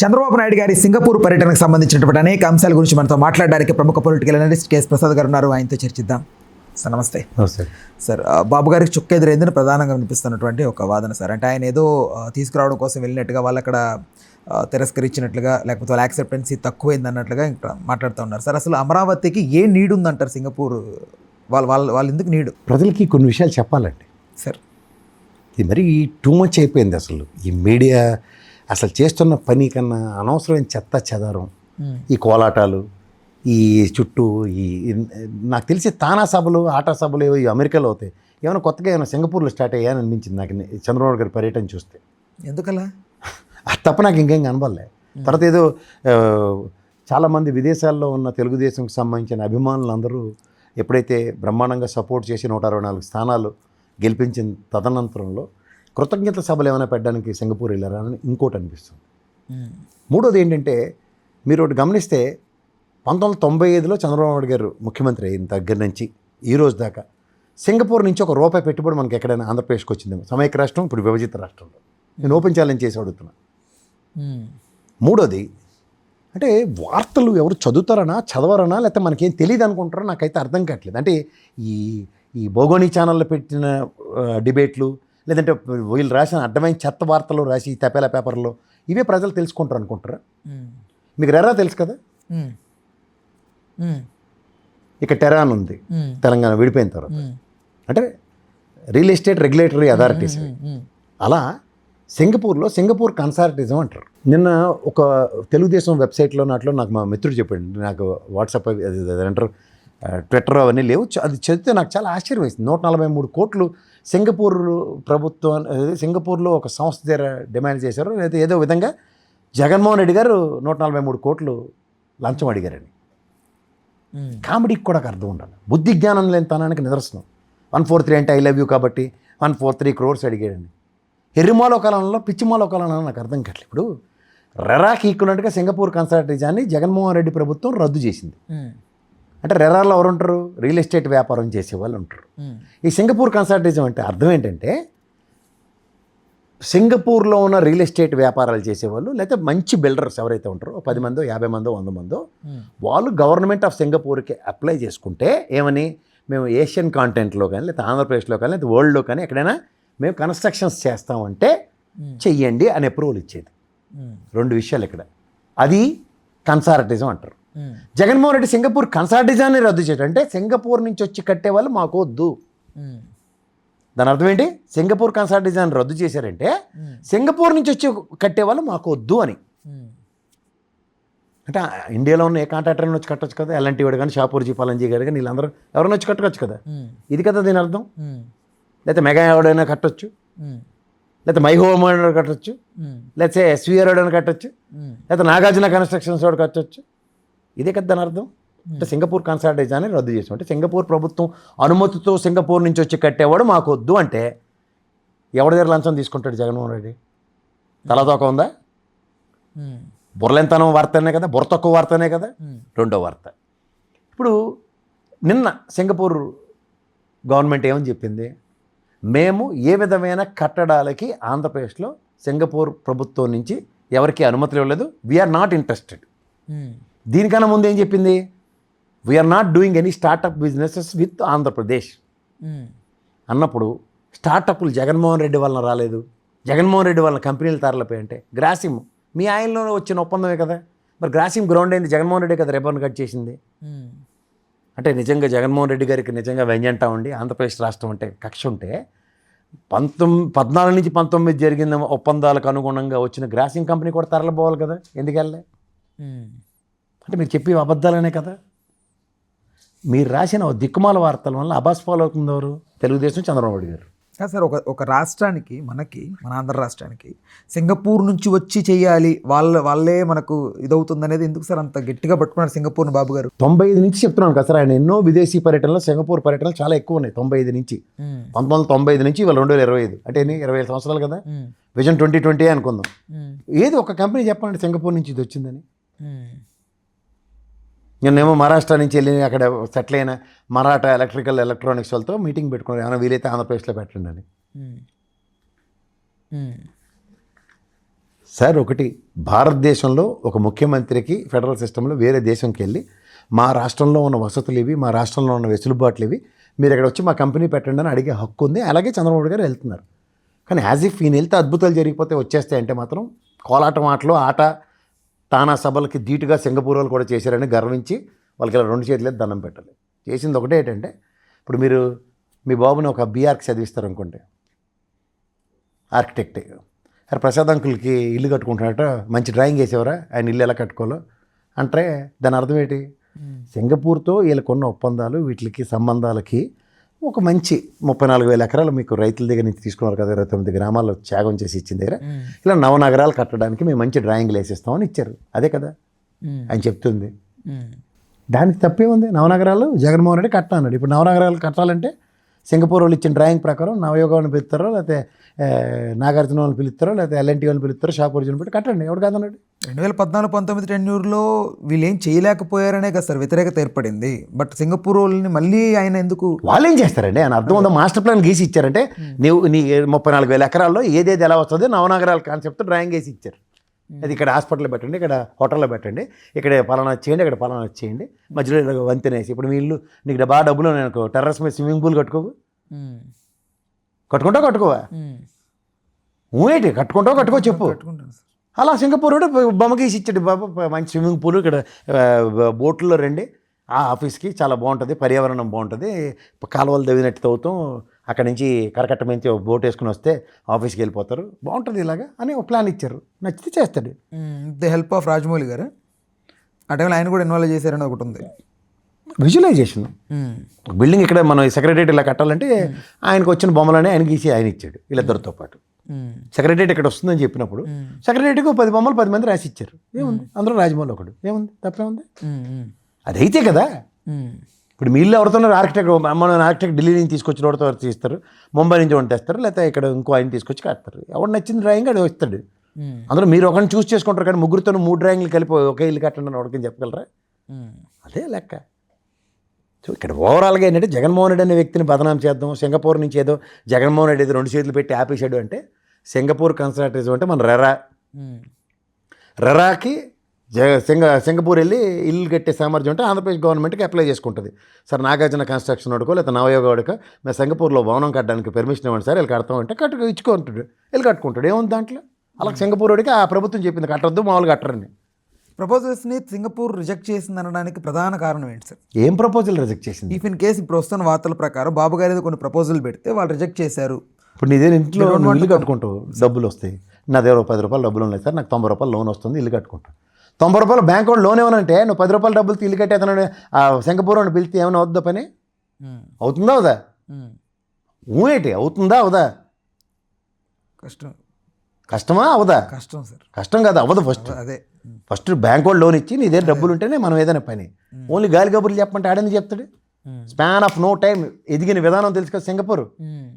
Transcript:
చంద్రబాబు నాయుడు గారి సింగపూర్ పర్యటనకు సంబంధించినటువంటి అనేక అంశాల గురించి మనతో మాట్లాడడానికి ప్రముఖ పొలిటికల్ అనలిస్ట్ కేఎస్ ప్రసాద్ గారు ఉన్నారు. ఆయనతో చర్చిద్దాం. సార్ నమస్తే. నమస్తే సార్, బాబు గారికి చుక్క ఎదురైందని ప్రధానంగా వినిపిస్తున్నటువంటి ఒక వాదన సార్. అంటే ఆయన ఏదో తీసుకురావడం కోసం వెళ్ళినట్టుగా, వాళ్ళు అక్కడ తిరస్కరించినట్లుగా, లేకపోతే వాళ్ళ యాక్సెప్టెన్సీ తక్కువైంది అన్నట్లుగా ఇంకా మాట్లాడుతూ ఉన్నారు సార్. అసలు అమరావతికి ఏ నీడ్ ఉందంటారు? సింగపూర్ వాళ్ళు ఎందుకు నీడు? ప్రజలకి కొన్ని విషయాలు చెప్పాలండి సార్. ఇది మరి టూ మచ్ అయిపోయింది. అసలు ఈ మీడియా అసలు చేస్తున్న పని కన్నా అనవసరమైన చెత్త చెదారం, ఈ కోలాటాలు, ఈ చుట్టూ నాకు తెలిసి తానా సభలు, ఆటా సభలు ఏవో ఈ అమెరికాలో అవుతాయి. ఏమైనా కొత్తగా ఏమైనా సింగపూర్లో స్టార్ట్ అయ్యాయని అనిపించింది నాకు చంద్రబాబు గారి పర్యటన చూస్తే. ఎందుకలా? అది తప్ప నాకు ఇంకేం కనబడలే. తర్వాత ఏదో చాలామంది విదేశాల్లో ఉన్న తెలుగుదేశంకి సంబంధించిన అభిమానులు అందరూ ఎప్పుడైతే బ్రహ్మాండంగా సపోర్ట్ చేసి 164 స్థానాలు గెలిపించిన తదనంతరంలో కృతజ్ఞత సభలు ఏమైనా పెట్టడానికి సింగపూర్ వెళ్ళారా అని ఇంకోటి అనిపిస్తుంది. మూడోది ఏంటంటే, మీరు ఒకటి గమనిస్తే 1995లో చంద్రబాబు నాయుడు గారు ముఖ్యమంత్రి అయిన దగ్గర నుంచి ఈ రోజు దాకా సింగపూర్ నుంచి ఒక రూపాయి పెట్టుబడి మనకి ఎక్కడైనా ఆంధ్రప్రదేశ్కి వచ్చిందేమో. సమైక్య రాష్ట్రం, ఇప్పుడు విభజిత రాష్ట్రంలో. నేను ఓపెన్ ఛాలెంజ్ చేసి అడుగుతున్నా. మూడోది అంటే, వార్తలు ఎవరు చదువుతారనా చదవరనా లేకపోతే మనకేం తెలియదు అనుకుంటారో నాకైతే అర్థం కావట్లేదు. అంటే ఈ భౌగోళిక ఛానల్లో పెట్టిన డిబేట్లు, లేదంటే వీళ్ళు రాసిన అడ్డమైన చెత్త వార్తలు రాసి తపేలా పేపర్లో ఇవే ప్రజలు తెలుసుకుంటారు అనుకుంటారా? మీకు రెరా తెలుసు కదా, ఇక టెరాన్ ఉంది తెలంగాణ విడిపోయిన తర్వాత, అంటే రియల్ ఎస్టేట్ రెగ్యులేటరీ అథారిటీస్. అలా సింగపూర్లో సింగపూర్ కన్సార్టిజం అంటారు. నిన్న ఒక తెలుగుదేశం వెబ్సైట్లో నాట్లో నాకు మా మిత్రుడు చెప్పాడు, నాకు వాట్సాప్ అంటారు, ట్విట్టర్ అవన్నీ లేవు. అది చదివితే నాకు చాలా ఆశ్చర్యం వేసింది. 143 కోట్లు సింగపూర్ ప్రభుత్వం, సింగపూర్లో ఒక సంస్థ దగ్గర డిమాండ్ చేశారు. లేదా ఏదో విధంగా జగన్మోహన్ రెడ్డి గారు 143 కోట్లు లంచం అడిగారని. కామెడీకి కూడా అర్థం ఉండాలి. బుద్ధి జ్ఞానం లేని తనానికి నిదర్శనం. 143 అంటే ఐ లవ్ యూ కాబట్టి 143 crores అడిగాడండి. ఎర్రిమాలో కాలంలో పిచ్చిమాలో కాలంలో నాకు అర్థం కావట్లేదు. ఇప్పుడు రెరాకి ఈక్వలెంట్గా సింగపూర్ కన్సార్టిజాన్ని జగన్మోహన్ రెడ్డి ప్రభుత్వం రద్దు చేసింది. అంటే రెరాలో ఎవరు ఉంటారు? రియల్ ఎస్టేట్ వ్యాపారం చేసేవాళ్ళు ఉంటారు. ఈ సింగపూర్ కన్సార్టిజం అంటే అర్థం ఏంటంటే, సింగపూర్లో ఉన్న రియల్ ఎస్టేట్ వ్యాపారాలు చేసేవాళ్ళు, లేకపోతే మంచి బిల్డర్స్ ఎవరైతే ఉంటారో 10 మందో 50 మందో 100 మందో, వాళ్ళు గవర్నమెంట్ ఆఫ్ సింగపూర్కి అప్లై చేసుకుంటే ఏమని, మేము ఏషియన్ కాంటినెంట్లో కానీ, లేకపోతే ఆంధ్రప్రదేశ్లో కానీ, లేకపోతే వరల్డ్లో కానీ ఎక్కడైనా మేము కన్స్ట్రక్షన్స్ చేస్తామంటే చెయ్యండి అని అప్రూవల్ ఇచ్చేది. 2 విషయాలు ఇక్కడ. అది కన్సార్టిజం అంటారు. జగన్మోహన్ రెడ్డి సింగపూర్ కన్సార్టిజాన్ని రద్దు చేయడం అంటే, సింగపూర్ నుంచి వచ్చి కట్టేవాళ్ళు మాకు వద్దు. దాని అర్థం ఏంటి? సింగపూర్ కన్సార్టిజాన్ని రద్దు చేశారంటే సింగపూర్ నుంచి వచ్చి కట్టేవాళ్ళు మాకు వద్దు అని. అంటే ఇండియాలో ఉన్న ఏ కాంట్రాక్టర్ని వచ్చి కట్టొచ్చు కదా, ఎల్ఎన్టీ వాడు కానీ, షాపూర్జీ పాలంజీ గారు కానీ, వీళ్ళందరూ ఎవరైనా వచ్చి కట్టవచ్చు కదా. ఇది కదా దీని అర్థం. లేకపోతే మెగా ఎవడైనా కట్టొచ్చు, లేకపోతే మైహోమ్ కట్టొచ్చు, లేకపోతే ఎస్వీఆర్ వాడైనా కట్టొచ్చు, లేకపోతే నాగార్జున కన్స్ట్రక్షన్స్ వాడు కట్టొచ్చు. ఇదే కదా దాని అర్థం. అంటే సింగపూర్ కన్సార్టిజాన్ని రద్దు చేసాం అంటే, సింగపూర్ ప్రభుత్వం అనుమతితో సింగపూర్ నుంచి వచ్చి కట్టేవాడు మాకు వద్దు అంటే, ఎవరి దగ్గర లంచం తీసుకుంటాడు జగన్మోహన్ రెడ్డి? తలతోక ఉందా? బుర్రలెంతనం వార్తనే కదా, బుర్ర తక్కువ వార్తనే కదా. రెండో వార్త, ఇప్పుడు నిన్న సింగపూర్ గవర్నమెంట్ ఏమని చెప్పింది, మేము ఏ విధమైన కట్టడాలకి ఆంధ్రప్రదేశ్లో సింగపూర్ ప్రభుత్వం నుంచి ఎవరికి అనుమతులు ఇవ్వలేదు, వీఆర్ నాట్ ఇంట్రెస్టెడ్. దీనికన్నా ముందు ఏం చెప్పింది, we are not doing any startup businesses with Andhra Pradesh అన్నప్పుడు, స్టార్టప్లు జగన్మోహన్ రెడ్డి వలన రాలేదు, జగన్మోహన్ రెడ్డి వలన కంపెనీలు తరలిపోయి అంటే, గ్రాసిమ్ మీ ఆయనలో వచ్చిన ఒప్పందమే కదా. మరి గ్రాసిమ్ గ్రౌండ్ అయింది జగన్మోహన్ రెడ్డి కదా రిబ్బన్ కట్ చేసింది. అంటే నిజంగా జగన్మోహన్ రెడ్డి గారికి నిజంగా వెంజంటా ఉండి ఆంధ్రప్రదేశ్ రాష్ట్రం అంటే కక్ష ఉంటే, 14 నుంచి 19 జరిగిన ఒప్పందాలకు అనుగుణంగా వచ్చిన గ్రాసిమ్ కంపెనీ కూడా తరలిపోవాలి కదా. ఎందుకు వెళ్ళలే? అంటే మీరు చెప్పి అబద్ధాలనే కదా. మీరు రాసిన దిక్కుమాల వార్తల వల్ల అబాస్ ఫాలో అవుతుంది ఎవరు? తెలుగుదేశం, చంద్రబాబు నాయుడు గారు. సార్, ఒక రాష్ట్రానికి, మన ఆంధ్ర రాష్ట్రానికి సింగపూర్ నుంచి వచ్చి చేయాలి, వాళ్ళే మనకు ఇదవుతుంది అనేది ఎందుకు సార్ అంత గట్టిగా పట్టుకున్నారు సింగపూర్ని బాబు గారు? 95 నుంచి చెప్తున్నాను కదా సార్, ఆయన ఎన్నో విదేశీ పర్యటనలు, సింగపూర్ పర్యటనలు చాలా ఎక్కువ ఉన్నాయి. 95 నుంచి 1995 నుంచి ఇవాళ 2025 అంటే 25 సంవత్సరాలు కదా. విజన్ 2020 అనుకుందాం. ఏది ఒక కంపెనీ చెప్పండి సింగపూర్ నుంచి ఇది వచ్చిందని. నేనేమో మహారాష్ట్ర నుంచి వెళ్ళి అక్కడ సెటిల్ అయిన మరాఠా ఎలక్ట్రానిక్స్ వాళ్ళతో మీటింగ్ పెట్టుకున్నాను, ఏమైనా వీలైతే ఆంధ్రప్రదేశ్లో పెట్టండి అని. సార్ ఒకటి, భారతదేశంలో ఒక ముఖ్యమంత్రికి ఫెడరల్ సిస్టంలో వేరే దేశంకి వెళ్ళి మా రాష్ట్రంలో ఉన్న వసతులు ఇవి, మా రాష్ట్రంలో ఉన్న వెసులుబాట్లు ఇవి, మీరు ఇక్కడ వచ్చి మా కంపెనీ పెట్టండి అని అడిగే హక్కు ఉంది. అలాగే చంద్రబాబు గారు వెళ్తున్నారు. కానీ యాజ్ ఇఫ్ ఈయన వెళ్తే అద్భుతాలు జరిగిపోతే వచ్చేస్తాయి అంటే మాత్రం కోలాటం ఆటలు ఆట తానా సభలకి ధీటుగా సింగపూర్ వాళ్ళు కూడా చేశారని గర్వించి వాళ్ళకి ఇలా 2 చేతులు ఎత్తి దండం పెట్టాలి. చేసింది ఒకటే ఏంటంటే, ఇప్పుడు మీరు మీ బాబుని ఒక బీఆర్కి చదివిస్తారు అనుకోండి, ఆర్కిటెక్ట్. అరే ప్రసాద్ అంకుల్కి ఇల్లు కట్టుకుంటున్నట్ట, మంచి డ్రాయింగ్ వేసేవరా ఆయన ఇల్లు ఎలా కట్టుకోవాలో అంటే దాని అర్థం ఏంటి? సింగపూర్తో వీళ్ళకున్న ఒప్పందాలు, వీటికి సంబంధాలకి ఒక మంచి 34,000 ఎకరాలు మీకు రైతుల దగ్గర నుంచి తీసుకున్నారు కదా, 29 గ్రామాల్లో త్యాగం చేసి ఇచ్చిన దగ్గర ఇలా నవనగరాలు కట్టడానికి మేము మంచి డ్రాయింగ్లు వేసిస్తామని ఇచ్చారు. అదే కదా ఆయన చెప్తుంది. దానికి తప్పే ఉంది. నవనగరాలు జగన్మోహన్ రెడ్డి కట్టా అన్నాడు. ఇప్పుడు నవనగరాలు కట్టాలంటే సింగపూర్ వాళ్ళు ఇచ్చిన డ్రాయింగ్ ప్రకారం నవయోగాన్ని పిలుస్తారో, లేకపోతే నాగార్జున వాళ్ళని పిలుస్తారో, లేకపోతే ఎల్ఎన్టీ వాళ్ళని పిలుస్తారో, షాప్ ఒరిజిన్ పెట్టి కట్టండి. ఎవడు కాదన్నాడు? 2014-19 టెన్యూర్లో వీళ్ళు ఏం చేయలేకపోయారనే కదా సార్ వ్యతిరేకత ఏర్పడింది. బట్ సింగపూర్ వాళ్ళని మళ్ళీ ఆయన ఎందుకు వాళ్ళు ఏం చేస్తారండి? ఆయన అర్థం ఉందో, మాస్టర్ ప్లాన్ గీసి ఇచ్చారంటే నీ 34,000 ఎకరాల్లో ఏదేది ఎలా వస్తుంది నవనగరాల కాన్సెప్ట్ డ్రాయింగ్ వేసి ఇచ్చారు. అది ఇక్కడ హాస్పిటల్లో పెట్టండి, ఇక్కడ హోటల్లో పెట్టండి, ఇక్కడ పలానా చేయండి, ఇక్కడ పలానా చేయండి, మధ్యలో ఇలా వంతెనేసి. ఇప్పుడు వీళ్ళు నీకు బాగా డబ్బులు నేను టెర్రస్ మీద స్విమ్మింగ్ పూల్ కట్టుకోవు, కట్టుకోవా? ఊయేటి కట్టుకో చెప్పు. పెట్టుకుంటాను సార్. అలా సింగపూర్ కూడా బొమ్మ గీసి ఇచ్చాడు. బాబు మంచి స్విమ్మింగ్ పూల్, ఇక్కడ బోట్లో రండి, ఆ ఆఫీస్కి చాలా బాగుంటుంది, పర్యావరణం బాగుంటుంది, కాలువలు తవ్వినట్టు తవ్వుతాం, అక్కడి నుంచి కరకట్ట మంచి బోట్ వేసుకుని వస్తే ఆఫీస్కి వెళ్ళిపోతారు, బాగుంటుంది ఇలాగా అని ఒక ప్లాన్ ఇచ్చారు. నచ్చితే చేస్తాడు. ది హెల్ప్ ఆఫ్ రాజమౌళి గారు ఆ టైంలో ఆయన కూడా ఇన్వాల్వ్ చేశారని ఒకటి ఉంది. విజువలైజేషన్. బిల్డింగ్ ఇక్కడ మనం సెక్రటరియట్ ఇలా కట్టాలంటే ఆయనకు వచ్చిన బొమ్మలనే ఆయన గీసి ఆయన ఇచ్చాడు వీళ్ళిద్దరితో పాటు. సెక్రటరియట్ ఇక్కడ వస్తుందని చెప్పినప్పుడు సెక్రటరియట్కి 10 బొమ్మలు 10 మంది రాసి ఇచ్చారు. ఏముంది అందులో? రాజమౌళి ఒకడు. ఏముంది? తప్పేముంది? అదైతే కదా. ఇప్పుడు మీ ఇల్లు ఎవరితోన్నారు? ఆర్కిటెక్ట్, మన ఆర్కిటెక్ట్ ఢిల్లీ నుంచి తీసుకొచ్చిన వాడితో తీస్తారు, ముంబై నుంచి ఒకటి తెస్తారు, లేకపోతే ఇక్కడ ఇంకో ఆయన తీసుకొచ్చి కడతారు. ఎవరు నచ్చిన డ్రాయింగ్ అది వస్తాడు. అందులో మీరు ఒకరిని చూస్ చేసుకుంటారు, కానీ ముగ్గురితో 3 డ్రాయింగ్లు కలిపి ఒకే ఇల్లు కట్టండి అని ఒకరికి చెప్పగలరా? అదే లెక్క. సో ఇక్కడ ఓవరాల్గా ఏంటంటే జగన్మోహన్ రెడ్డి అనే వ్యక్తిని బదనాం చేద్దాం, సింగపూర్ నుంచి ఏదో జగన్మోహన్ రెడ్డి ఏదో 2 చేతులు పెట్టి ఆపేశాడు అంటే, సింగపూర్ కన్సల్టేటివ్ అంటే మన రెరాకి సింగపూర్ వెళ్ళి ఇల్లు కట్టే సామర్థ్యం అంటే ఆంధ్రప్రదేశ్ గవర్నమెంట్కి అప్లై చేసుకుంటుంది. సార్ నాగార్జున కన్స్ట్రక్షన్ వాడుకో లేదా నవయోగ వాడుకో మేము సింగపూర్లో భవనం కట్టడానికి పర్మిషన్ ఇవ్వండి సార్, వీళ్ళు కడతామంటే ఇచ్చుకుంటాడు, వెళ్ళి కట్టుకుంటాడు. ఏముంది దాంట్లో? అలా సింగపూర్ వాడికి ఆ ప్రభుత్వం చెప్పింది కట్టొద్దు, మామూలు కట్టరని. ప్రపోజల్స్ని సింగపూర్ రిజెక్ట్ చేసింది అనడానికి ప్రధాన కారణం ఏంటి సార్? ఏం ప్రపోజల్ రిజెక్ట్ చేసింది? ఇఫ్ ఇన్ కేసు ఇప్పుడు వస్తున్న వార్తల ప్రకారం బాబు గారి కొన్ని ప్రపోజల్ పెడితే వాళ్ళు రిజెక్ట్ చేశారు. ఇప్పుడు నీదే ఇంట్లో ఇల్లు కట్టుకుంటావు, డబ్బులు వస్తాయి, నా దగ్గర 10 రూపాయలు డబ్బులు ఉన్నాయి సార్, నాకు 90 రూపాయలు లోన్ వస్తుంది, ఇల్లు కట్టుకుంటాను. 90 రూపాయలు బ్యాంక్ వాడు లోన్ ఏమనంటే నువ్వు 10 రూపాయలు డబ్బులు ఇల్లు కట్టేతను ఆ సింగపూర్ వాడిని పిలిస్తే ఏమైనా అవుతుందా? పని అవుతుందా అవుదా? ఊయేటి అవుతుందా అవుదా? కష్టమా అవదా? కష్టం సార్. కష్టం కాదు, అవ్వదు. ఫస్ట్ బ్యాంక్ వాళ్ళు లోన్ ఇచ్చి నీ దగ్గర డబ్బులు ఉంటేనే మనం ఏదైనా పని. ఓన్లీ గాలి కబుర్లు చెప్పమంటే ఆడని చెప్తాడు. స్పాన్ ఆఫ్ నో టైం ఎదిగిన విధానం తెలుసు కదా సింగపూర్.